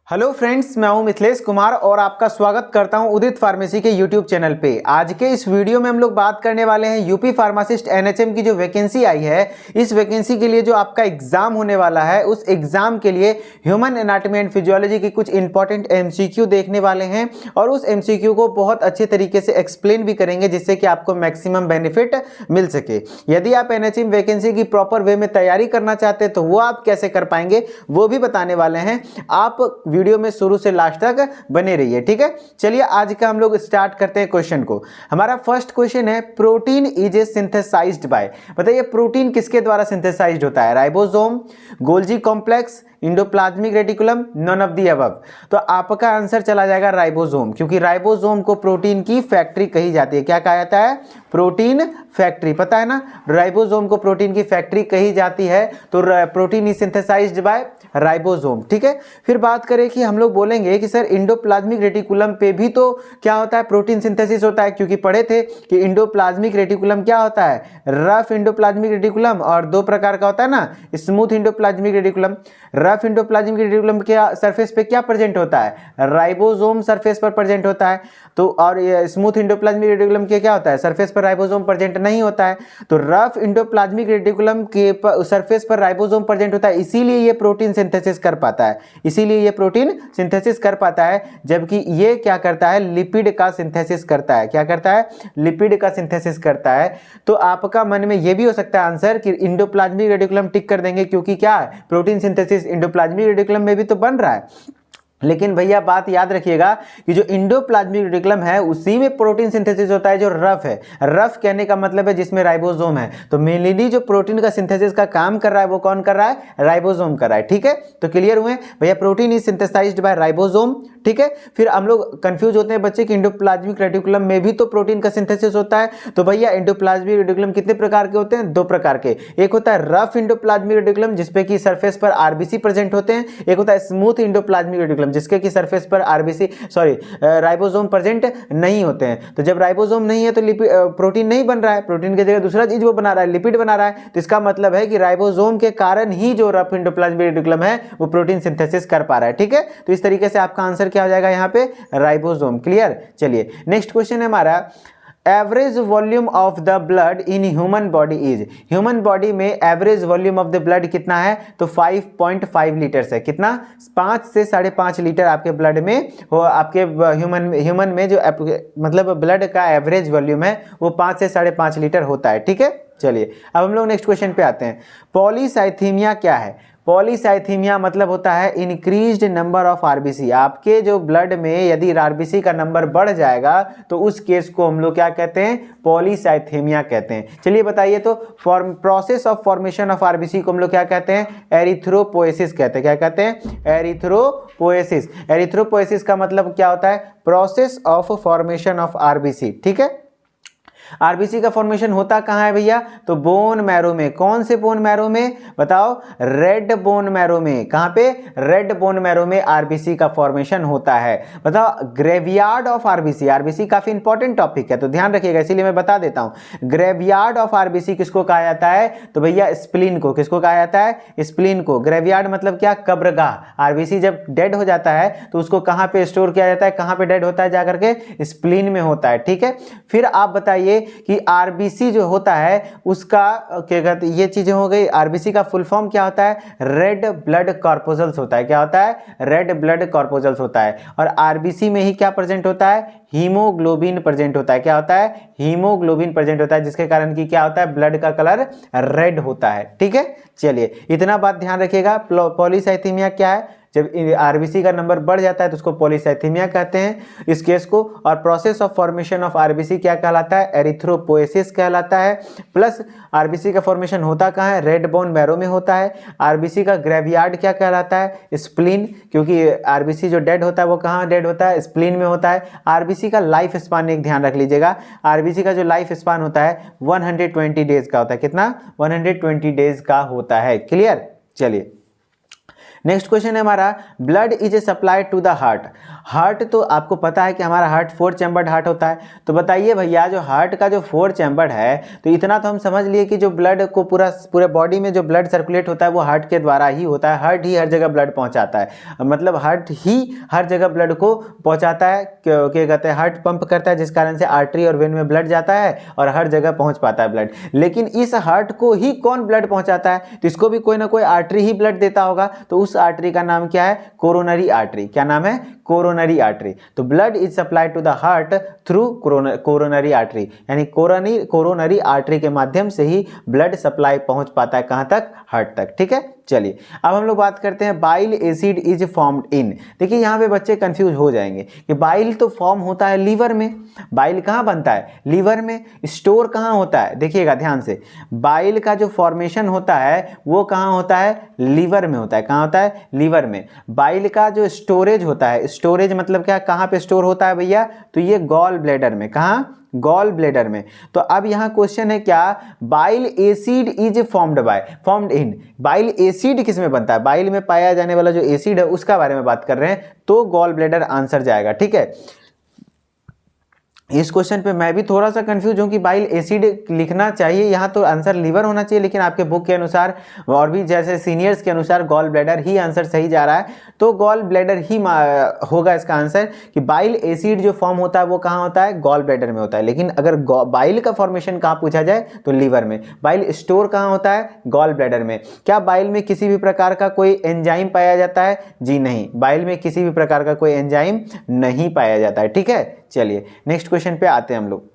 Hello friends, मैं हूं मिथिलेश कुमार और आपका स्वागत करता हूं उदित फार्मेसी के यूट्यूब चैनल पे। आज के इस वीडियो में हम लोग बात करने वाले हैं यूपी फार्मासिस्ट एनएचएम की जो वैकेंसी आई है। इस वैकेंसी के लिए जो आपका एग्जाम होने वाला है, उस एग्जाम के लिए ह्यूमन एनाटॉमी एंड फिजियोलॉजी की कुछ इंपॉर्टेंट एमसीक्यू देखने वाले हैं और उस एमसीक्यू को बहुत अच्छे तरीके से एक्सप्लेन भी करेंगे जिससे कि आपको मैक्सिमम बेनिफिट मिल सके। यदि आप एनएचएम वैकेंसी की प्रॉपर वे में तैयारी करना चाहते हैं तो वो आप कैसे कर पाएंगे वो भी बताने वाले हैं। आप वीडियो में शुरू से लास्ट तक बने रहिए, ठीक है। चलिए आज का हम लोग स्टार्ट करते हैं क्वेश्चन को। हमारा फर्स्ट क्वेश्चन है, protein is a synthesized by. बताइए प्रोटीन किसके द्वारा सिंथेसाइज्ड होता है? Ribosome, Golgi complex, endoplasmic reticulum, none of the above. तो आपका आंसर चला जाएगा राइबोसोम, क्योंकि राइबोसोम को प्रोटीन की फैक्ट्री कही जाती है। क्या कहा जाता है? प्रोटीन फैक्ट्री, पता है ना। राइबोसोम को प्रोटीन की फैक्ट्री कही जाती है। तो protein is synthesized by ribosome, ठीक है। फिर बात करें कि हम लोग बोलेंगे कि सर इंडोप्लाज्मिक रेटिकुलम पे भी तो क्या होता है? प्रोटीन सिंथेसिस होता है, क्योंकि पढ़े थे कि इंडोप्लाज्मिक रेटिकुलम क्या होता है? रफ इंडोप्लाज्मिक रेटिकुलम, और दो प्रकार का होता है ना, smooth endoplasmic reticulum. Rough endoplasmic reticulum के सरफेस पे क्या प्रेजेंट होता है? राइबोसोम सरफेस पर प्रेजेंट होता है। तो और ये स्मूथ इंडोप्लाज्मिक रेटिकुलम के क्या होता है? सरफेस पर राइबोसोम प्रेजेंट नहीं होता है। तो रफ इंडोप्लाज्मिक रेटिकुलम के सरफेस पर राइबोसोम प्रेजेंट होता है, इसीलिए ये प्रोटीन सिंथेसिस कर पाता है। इसीलिए ये प्रोटीन सिंथेसिस कर पाता है, जबकि ये क्या करता है? लिपिड का सिंथेसिस करता है। क्या करता है? लिपिड का सिंथेसिस करता है। तो आपका मन में ये भी हो सकता है आंसर कि इंडोप्लाज्मिक रेटिकुलम टिक कर देंगे, क्योंकि क्या है? प्रोटीन सिंथेसिस इंडोप्लाज्मिक रेटिकुलम में भी तो बन रहा है। लेकिन भैया बात याद रखिएगा कि जो इंडोप्लाज्मिक रेटिकुलम है उसी में प्रोटीन सिंथेसिस होता है जो रफ है। रफ कहने का मतलब है जिसमें राइबोसोम है। तो मेनली जो प्रोटीन का सिंथेसिस का काम कर रहा है वो कौन कर रहा है? राइबोसोम कर रहा है, ठीक है। तो क्लियर हुए भैया, protein is synthesized by ribosome, ठीक है। फिर हम लोग कंफ्यूज होते हैं बच्चे कि इंडोप्लाज्मिक रेटिकुलम में भी तो प्रोटीन का सिंथेसिस होता है। तो भैया इंडोप्लाज्मिक रेटिकुलम कितने प्रकार के होते हैं? दो प्रकार के। एक होता है रफ इंडोप्लाज्मिक रेटिकुलम जिसपे कि सरफेस पर आरबीसी प्रेजेंट होते हैं। एक होता है स्मूथ इंडोप्लाज्मिक रेटिकुलम जिसके कि सरफेस पर आरबीसी राइबोसोम प्रेजेंट नहीं होते हैं। तो जब राइबोसोम नहीं है तो प्रोटीन नहीं बन रहा है, प्रोटीन की जगह दूसरा चीज वो बना रहा है, लिपिड बना रहा है। तो इसका मतलब है कि राइबोसोम के कारण ही जो रफ इंडोप्लाज्मिक रेटिकुलम है वो प्रोटीन सिंथेसिस कर पा रहा है, ठीक है। तो इस तरीके से आपका आंसर क्या हो जाएगा यहाँ पे? राइबोसोम। क्लियर। चलिए नेक्स्ट क्वेश्चन है हमारा, average volume of the blood in human body is. Human body में average volume of the blood कितना है? तो 5.5 लीटर्स है। कितना? 5 से 5.5 लीटर आपके ब्लड में हो। आपके ह्यूमन में जो मतलब ब्लड का एवरेज वॉल्यूम है वो 5 से 5.5 लीटर होता है, ठीक है। चलिए अब हम लोग नेक्स्ट क्वेश्चन पे आते हैं। पॉलीसाइथीमिया क्या है? पॉलीसाइथीमिया मतलब होता है इंक्रीज्ड नंबर ऑफ आरबीसी। आपके जो ब्लड में यदि आरबीसी का नंबर बढ़ जाएगा तो उस केस को हम लोग क्या कहते हैं? पॉलीसाइथीमिया कहते हैं। चलिए बताइए, तो process of formation of RBC को हम लोग क्या कहते हैं? एरिथ्रोपोएसिस कहते हैं। क्या कहते हैं? एरिथ्रोपोएसिस। एरिथ्रोपोएसिस का मतलब क्या होता है? Process of formation of RBC, ठीक है। आरबीसी का फॉर्मेशन होता कहाँ है भैया? तो बोन मैरो में। कौन से बोन मैरो में? बताओ। रेड बोन मैरो में। कहाँ पे? रेड बोन मैरो में आरबीसी का फॉर्मेशन होता है। बताओ ग्रेवयार्ड ऑफ आरबीसी। आरबीसी काफी इंपॉर्टेंट टॉपिक है तो ध्यान रखिएगा, इसीलिए मैं बता देता हूं। ग्रेवयार्ड ऑफ आरबीसी किसको कहा जाता है? तो भैया स्प्लीन को। किसको कहा जाता है? स्प्लीन को। ग्रेवयार्ड मतलब क्या? कब्रगाह। आरबीसी जब डेड हो जाता है तो उसको कहां पे स्टोर किया जाता है? कहां पे डेड होता है? जाकर के स्प्लीन में होता है, ठीक है। फिर आप बताइए कि आरबीसी जो होता है उसका क्या कहते हैं? ये चीजें हो गई। आरबीसी का फुल फॉर्म क्या होता है? रेड ब्लड कॉर्पोजल्स होता है। क्या होता है? रेड ब्लड कॉर्पोजल्स होता है। और आरबीसी में ही क्या प्रेजेंट होता है? हीमोग्लोबिन प्रेजेंट होता है। क्या होता है? हीमोग्लोबिन प्रेजेंट होता है, जिसके कारण की क्या होता है? ब्लड का कलर रेड होता है, ठीक है। चलिए इतना बात ध्यान रखिएगा। पॉलीसाइथीमिया क्या है? जब आरबीसी का नंबर बढ़ जाता है तो उसको पॉलीसाइथीमिया कहते हैं इस केस को। और process of formation of RBC क्या कहलाता है? एरिथ्रोपोएसिस कहलाता है। प्लस आरबीसी का फॉर्मेशन होता कहाँ है? रेड बोन मैरो में होता है। आरबीसी का ग्रेवयार्ड क्या कहलाता है? स्प्लीन, क्योंकि आरबीसी जो डेड होता है वो कहाँ डेड होता है? स्प्लीन में होता है। आरबीसी का लाइफ स्पान एक ध्यान रख लीजिएगा, आरबीसी का जो लाइफ स्पान होता है 120 डेज का होता है। कितना? 120 डेज का होता है। क्लियर। चलिए नेक्स्ट क्वेश्चन है हमारा, blood is supplied to the heart. Heart तो आपको पता है कि हमारा हार्ट 4 चैम्बर्ड हार्ट होता है। तो बताइए भैया, जो हार्ट का जो 4 चैम्बर्ड है, तो इतना तो हम समझ लिए कि जो ब्लड को पूरे बॉडी में जो ब्लड सर्कुलेट होता है वो हार्ट के द्वारा ही होता है। हार्ट ही हर जगह ब्लड पहुंचाता है, मतलब हार्ट ही हर जगह ब्लड को पहुंचाता है। क्या कहते हैं, हार्ट पंप करता है, जिस कारण से आर्टरी और वेन में ब्लड जाता है और हर जगह पहुंच पाता है ब्लड। लेकिन इस हार्ट को ही कौन ब्लड पहुंचाता है? तो इसको भी कोई ना कोई आर्टरी ही ब्लड देता होगा। तो उस आर्टरी का नाम क्या है? Coronary artery. क्या नाम है? Coronary artery. तो blood is supplied to the heart through coronary artery, यानी कोरोनरी आर्टरी के माध्यम से ही ब्लड सप्लाई पहुंच पाता है। कहां तक? हार्ट तक। ठीक है, चलिए अब हम लोग बात करते हैं bile acid is formed in. देखिए यहाँ पे बच्चे कंफ्यूज हो जाएंगे कि बाइल तो फॉर्म होता है लीवर में। बाइल कहाँ बनता है? लीवर में। स्टोर कहाँ होता है? देखिएगा ध्यान से, बाइल का जो फॉर्मेशन होता है वो कहाँ होता है? लीवर में होता है। कहाँ होता है? लीवर में। बाइल का जो स्टोरेज होता है, स्टोरेज मतलब क्या, कहाँ पे स्टोर होता है भैया? तो ये गॉल ब्लैडर में। कहाँ? गॉल ब्लैडर में। तो अब यहाँ क्वेश्चन है क्या, bile acid is formed in. Bile acid किस में बनता है? बाइल में पाया जाने वाला जो एसिड है उसका बारे में बात कर रहे हैं, तो गॉल ब्लैडर आंसर जाएगा। ठीक है, इस क्वेश्चन पे मैं भी थोड़ा सा कंफ्यूज हूँ कि बाइल एसिड लिखना चाहिए, यहाँ तो आंसर लीवर होना चाहिए, लेकिन आपके बुक के अनुसार और भी जैसे सीनियर्स के अनुसार गॉल ब्लैडर ही आंसर सही जा रहा है। तो गॉल ब्लैडर ही होगा इसका आंसर, कि बाइल एसिड जो फॉर्म होता है वो कहाँ होता है? गॉल ब्लैडर में होता है। लेकिन अगर बाइल का फॉर्मेशन कहाँ पूछा जाए तो लीवर में। बाइल स्टोर कहाँ होता है? गॉल ब्लैडर में। क्या बाइल में किसी भी प्रकार का कोई एंजाइम पाया जाता है? जी नहीं, बाइल में किसी भी प्रकार का कोई एंजाइम नहीं पाया जाता है। ठीक है, चलिए नेक्स्ट क्वेश्चन पे आते हैं हम लोग।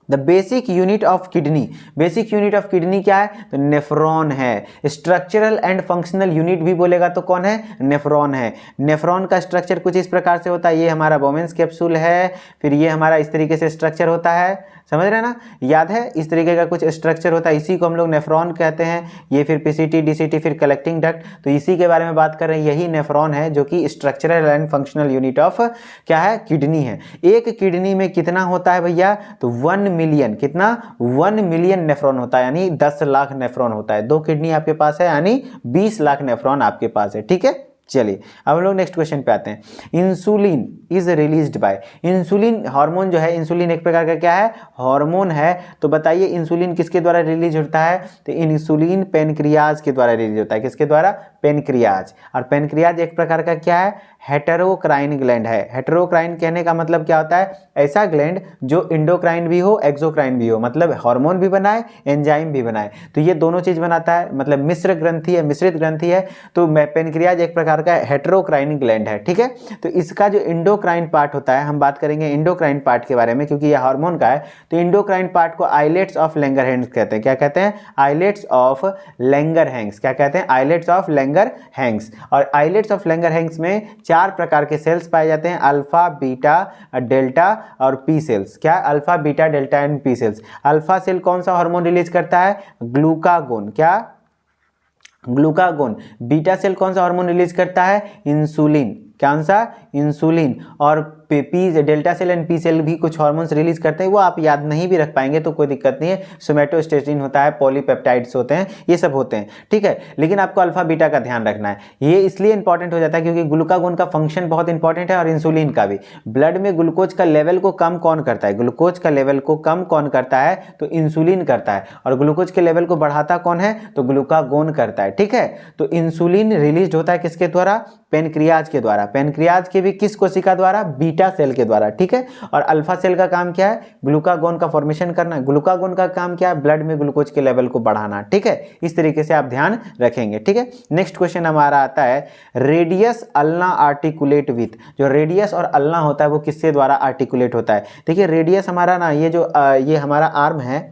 The basic unit of kidney. Basic unit of kidney क्या है? तो नेफ्रॉन है। स्ट्रक्चरल एंड फंक्शनल यूनिट भी बोलेगा तो कौन है? नेफ्रॉन है। नेफ्रॉन का स्ट्रक्चर कुछ इस प्रकार से होता है, ये हमारा बोमेंस कैप्सूल है, फिर ये हमारा इस तरीके से स्ट्रक्चर होता है, समझ रहे हैं ना? याद है, इस तरीके का कुछ स्ट्रक्चर होता है, इसी को हम लोग नेफ्रॉन कहते हैं। ये फिर पीसीटी, डीसीटी, फिर कलेक्टिंग डक्ट, तो इसी के बारे में बात कर रहे हैं। यही नेफ्रॉन है जो कि structural and functional unit of क्या है? किडनी है। एक किडनी में कितना होता है भैया? तो 1 मिलियन। कितना? 1 मिलियन नेफ्रॉन होता है, यानी 10 लाख नेफ्रॉन होता है। 2 किडनी आपके पास है, यानी 20 लाख नेफ्रॉन आपके पास है। ठीक है, चलिए अब हम लोग नेक्स्ट क्वेश्चन पे आते हैं। Insulin is released by. Insulin hormone जो है, इंसुलिन एक प्रकार का क्या है? हार्मोन है। तो बताइए इंसुलिन किसके द्वारा रिलीज होता है? तो इंसुलिन पेनक्रियाज के द्वारा रिलीज होता है। किसके द्वारा? पेनक्रियाज। और पेनक्रियाज एक प्रकार का क्या है? हेटेरोक्राइन ग्लैंड है। हेटेरोक्राइन कहने का मतलब क्या होता है? ऐसा ग्लैंड जो इंडोक्राइन भी हो, एक्सोक्राइन भी हो, मतलब हार्मोन भी बनाए, एंजाइम भी बनाए। तो ये दोनों चीज बनाता है, मतलब मिश्र ग्रंथि है, मिश्रित ग्रंथि है। तो पेनक्रियाज एक प्रकार का हेटेरोक्राइन ग्लैंड है। ठीक है, तो इसका जो इंडोक्राइन पार्ट होता है, हम बात करेंगे इंडोक्राइन पार्ट के बारे में, क्योंकि ये हार्मोन का है। तो इंडोक्राइन पार्ट को आइलेट्स ऑफ लैंगरहैंस कहते हैं। क्या कहते हैं? Islets of Langerhans. क्या कहते हैं? Islets of Langerhans. और आइलेट्स ऑफ लैंगरहैंस में 4 प्रकार के सेल्स पाए जाते हैं, अल्फा, बीटा, डेल्टा और पी सेल्स। क्या? Alpha, beta, delta and P cells. Alpha cell कौन सा हार्मोन रिलीज करता है? ग्लूकागोन। क्या? ग्लूकागोन। बीटा सेल कौन सा हार्मोन रिलीज करता है? इंसुलिन। कौन सा? इंसुलिन। और P delta cell and P cell भी कुछ हार्मोन्स रिलीज करते हैं, वो आप याद नहीं भी रख पाएंगे तो कोई दिक्कत नहीं है। सोमेटोस्टेटिन होता है, पॉलीपेप्टाइड्स होते हैं, ये सब होते हैं। ठीक है, लेकिन आपको अल्फा बीटा का ध्यान रखना है। ये इसलिए इंपॉर्टेंट हो जाता है क्योंकि ग्लूकागोन का फंक्शन बहुत इंपॉर्टेंट है, और इंसुलिन का भी। ब्लड में ग्लूकोज का लेवल को कम कौन करता है? ग्लूकोज का लेवल को कम कौन करता है? तो इंसुलिन करता है। और ग्लूकोज के लेवल को बढ़ाता कौन है? तो ग्लूकागोन करता है। ठीक है, तो इंसुलिन रिलीज होता है किसके द्वारा? पेनक्रियाज के द्वारा। पेनक्रियाज के भी किस कोशिका द्वारा? बीटा सेल के द्वारा। ठीक है, और अल्फा सेल का काम क्या है? ग्लूकागोन का फॉर्मेशन करना। ग्लूकागोन का काम क्या है? ब्लड में ग्लूकोज के लेवल को बढ़ाना। ठीक है, इस तरीके से आप ध्यान रखेंगे। ठीक है, नेक्स्ट क्वेश्चन हमारा आता है, रेडियस अल्ना आर्टिकुलेट विथ। जो रेडियस और अल्ना होता है वो किसके द्वारा आर्टिकुलेट होता है? देखिए रेडियस हमारा ना, ये हमारा आर्म है,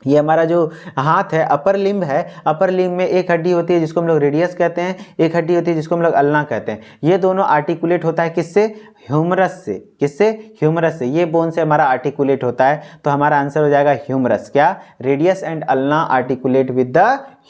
ये हमारा जो हाथ है, अपर लिम्ब है। अपर लिम्ब में एक हड्डी होती है जिसको हम लोग रेडियस कहते हैं, एक हड्डी होती है जिसको हम लोग अल्ना कहते हैं। ये दोनों आर्टिकुलेट होता है किससे? ह्यूमरस से। किससे? ह्यूमरस से। ये बोन से हमारा आर्टिकुलेट होता है, तो हमारा आंसर हो जाएगा ह्यूमरस। क्या? Radius and ulna articulate with the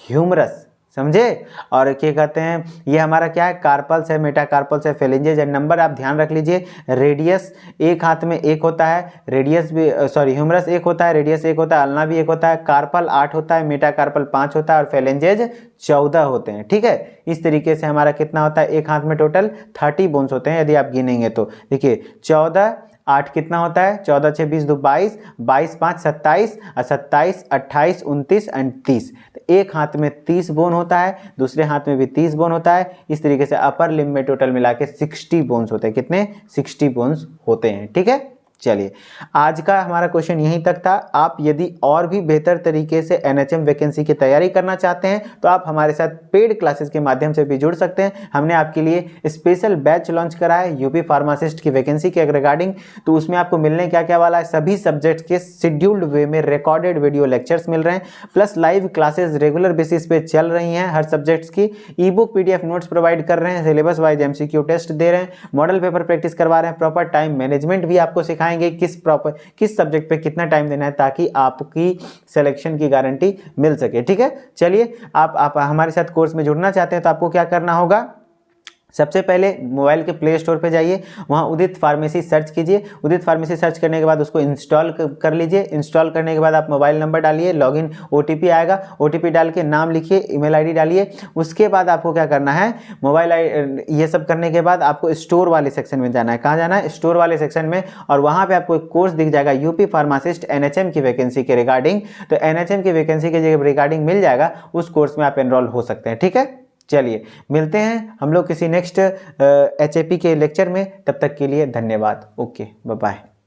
humerus. समझे। और क्या कहते हैं, ये हमारा क्या है, कार्पल्स है, मेटाकार्पल्स है, फेलेंजेज एंड नंबर आप ध्यान रख लीजिए। रेडियस एक हाथ में एक होता है, रेडियस भी सॉरी ह्यूमरस एक होता है, रेडियस एक होता है, अल्ना भी एक होता है, कार्पल 8 होता है, मेटाकार्पल 5 होता है और फेलेंजेज 14 होते हैं। ठीक है, इस तरीके से हमारा कितना होता है, एक हाथ में टोटल 30 बोन्स होते हैं यदि आप गिनेंगे तो। देखिए 14 8 कितना होता है, 14 6 20 2 22, 22 5 27 और 27 28 29 एंड 30। तो एक हाथ में 30 बोन होता है, दूसरे हाथ में भी 30 बोन होता है। इस तरीके से अपर लिम्ब में टोटल मिला के 60 बोन्स होते हैं। कितने, 60 बोन्स होते हैं। ठीक है, चलिए आज का हमारा क्वेश्चन यहीं तक था। आप यदि और भी बेहतर तरीके से एनएचएम वैकेंसी की तैयारी करना चाहते हैं तो आप हमारे साथ पेड क्लासेस के माध्यम से भी जुड़ सकते हैं। हमने आपके लिए स्पेशल बैच लॉन्च करा है यूपी फार्मासिस्ट की वैकेंसी के रिगार्डिंग। तो उसमें आपको मिलने क्या क्या वाला है, सभी सब्जेक्ट्स के शेड्यूल्ड वे में रिकॉर्डेड वीडियो लेक्चर्स मिल रहे हैं, plus live classes regular basis पे चल रही हैं हर सब्जेक्ट्स की। ई बुक PDF नोट्स प्रोवाइड कर रहे हैं, सिलेबस वाइज MCQ टेस्ट दे रहे हैं, मॉडल पेपर प्रैक्टिस करवा रहे हैं, प्रॉपर टाइम मैनेजमेंट भी आपको सिखाएंगे किस सब्जेक्ट पे कितना टाइम देना है ताकि आपकी सिलेक्शन की गारंटी मिल सके। ठीक है, चलिए आप हमारे साथ कोर्स में जुड़ना चाहते हैं तो आपको क्या करना होगा, सबसे पहले मोबाइल के प्ले स्टोर पे जाइए, वहाँ उदित फार्मेसी सर्च कीजिए। उदित फार्मेसी सर्च करने के बाद उसको इंस्टॉल कर लीजिए। इंस्टॉल करने के बाद आप मोबाइल नंबर डालिए, लॉगिन OTP आएगा, OTP डाल के नाम लिखिए, ईमेल ID डालिए। उसके बाद आपको क्या करना है, ये सब करने के बाद आपको स्टोर वाले सेक्शन में जाना है। कहाँ जाना है, स्टोर वाले सेक्शन में, और वहाँ पर आपको एक कोर्स दिख जाएगा यूपी फार्मासिस्ट NHM की वैकेंसी के रिगार्डिंग। तो NHM की वैकेंसी के जगह रिगार्डिंग मिल जाएगा, उस कोर्स में आप एनरोल हो सकते हैं। ठीक है, चलिए मिलते हैं हम लोग किसी नेक्स्ट HAP के लेक्चर में। तब तक के लिए धन्यवाद। Okay, bye bye.